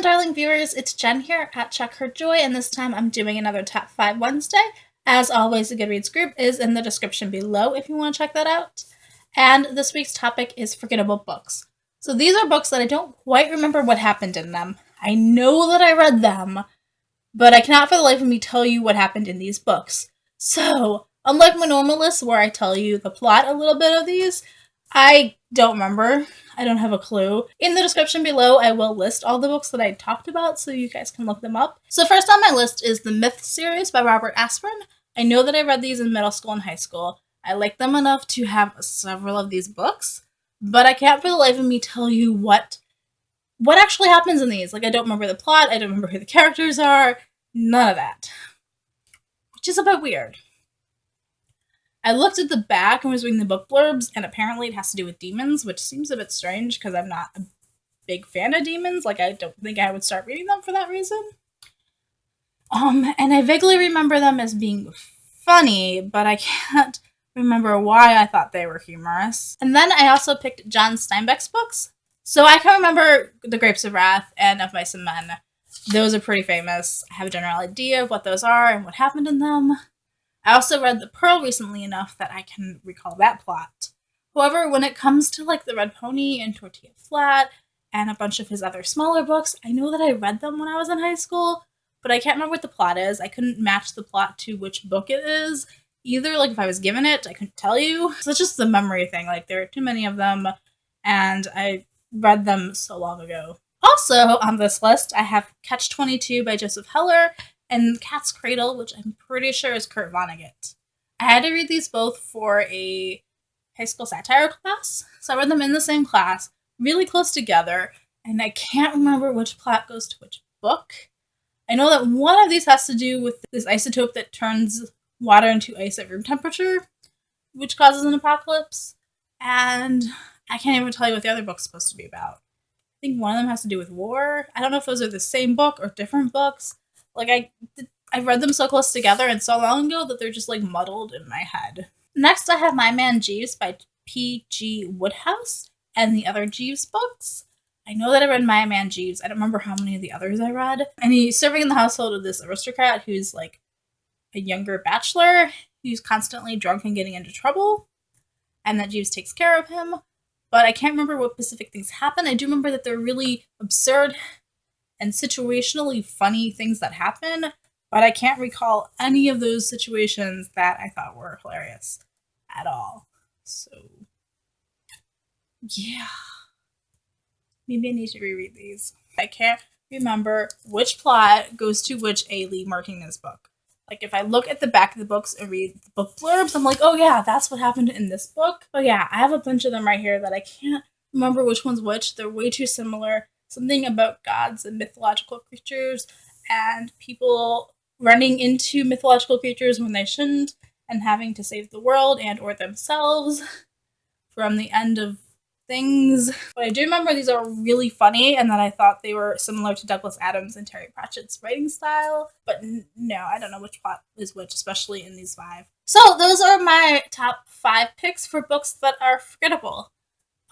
my darling viewers, it's Jen here at Check Her Joy, and this time I'm doing another Top 5 Wednesday. As always, the Goodreads group is in the description below if you want to check that out. And this week's topic is Forgettable Books. So these are books that I don't quite remember what happened in them. I know that I read them, but I cannot for the life of me tell you what happened in these books. So, unlike my normal list where I tell you the plot a little bit of these, I don't remember. I don't have a clue. In the description below, I will list all the books that I talked about so you guys can look them up. So first on my list is the Myth series by Robert Asprin. I know that I read these in middle school and high school. I like them enough to have several of these books, but I can't for the life of me tell you what actually happens in these. Like, I don't remember the plot, I don't remember who the characters are, none of that. Which is a bit weird. I looked at the back and was reading the book blurbs, and apparently it has to do with demons, which seems a bit strange because I'm not a big fan of demons. Like, I don't think I would start reading them for that reason. And I vaguely remember them as being funny, but I can't remember why I thought they were humorous. And then I also picked John Steinbeck's books. So I can remember The Grapes of Wrath and Of Mice and Men. Those are pretty famous. I have a general idea of what those are and what happened in them. I also read The Pearl recently enough that I can recall that plot. However, when it comes to like The Red Pony and Tortilla Flat and a bunch of his other smaller books, I know that I read them when I was in high school, but I can't remember what the plot is. I couldn't match the plot to which book it is. Either, like, if I was given it, I couldn't tell you. So it's just the memory thing. Like, there are too many of them, and I read them so long ago. Also, on this list, I have Catch-22 by Joseph Heller and Cat's Cradle, which I'm pretty sure is Kurt Vonnegut. I had to read these both for a high school satire class, so I read them in the same class, really close together, and I can't remember which plot goes to which book. I know that one of these has to do with this isotope that turns water into ice at room temperature, which causes an apocalypse, and I can't even tell you what the other book's supposed to be about. I think one of them has to do with war. I don't know if those are the same book or different books. Like, I read them so close together and so long ago that they're just, like, muddled in my head. Next, I have Man Jeeves by P.G. Wodehouse and the other Jeeves books. I know that I read Man Jeeves. I don't remember how many of the others I read. And he's serving in the household of this aristocrat who's, like, a younger bachelor who's constantly drunk and getting into trouble, and that Jeeves takes care of him. But I can't remember what specific things happen. I do remember that they're really absurd and situationally funny things that happen, but I can't recall any of those situations that I thought were hilarious at all. So, yeah. Maybe I need to reread these. I can't remember which plot goes to which A. Lee Martinez book. Like, if I look at the back of the books and read the book blurbs, I'm like, oh yeah, that's what happened in this book. But yeah, I have a bunch of them right here that I can't remember which one's which. They're way too similar. Something about gods and mythological creatures and people running into mythological creatures when they shouldn't and having to save the world and or themselves from the end of things. But I do remember these are really funny and that I thought they were similar to Douglas Adams and Terry Pratchett's writing style. But no, I don't know which plot is which, especially in these 5. So those are my top 5 picks for books that are forgettable.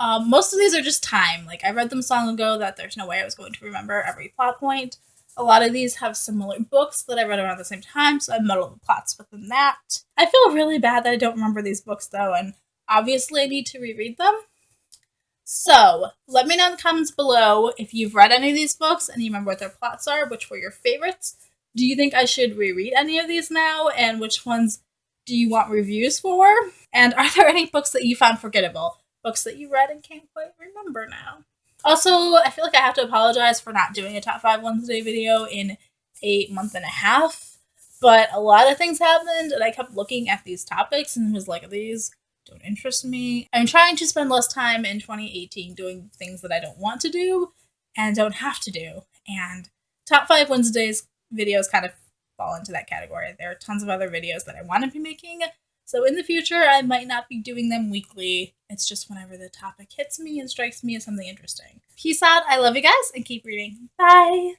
Most of these are just time. Like, I read them so long ago that there's no way I was going to remember every plot point. A lot of these have similar books that I read around the same time, so I muddled the plots within that. I feel really bad that I don't remember these books, though, and obviously I need to reread them. So, let me know in the comments below if you've read any of these books and you remember what their plots are, which were your favorites. Do you think I should reread any of these now, and which ones do you want reviews for? And are there any books that you found forgettable? Books that you read and can't quite remember now. Also, I feel like I have to apologize for not doing a Top 5 Wednesday video in a month and a half, but a lot of things happened, and I kept looking at these topics and was like, these don't interest me. I'm trying to spend less time in 2018 doing things that I don't want to do and don't have to do, and Top 5 Wednesdays videos kind of fall into that category. There are tons of other videos that I want to be making, so in the future I might not be doing them weekly. It's just whenever the topic hits me and strikes me as something interesting. Peace out, I love you guys, and keep reading. Bye!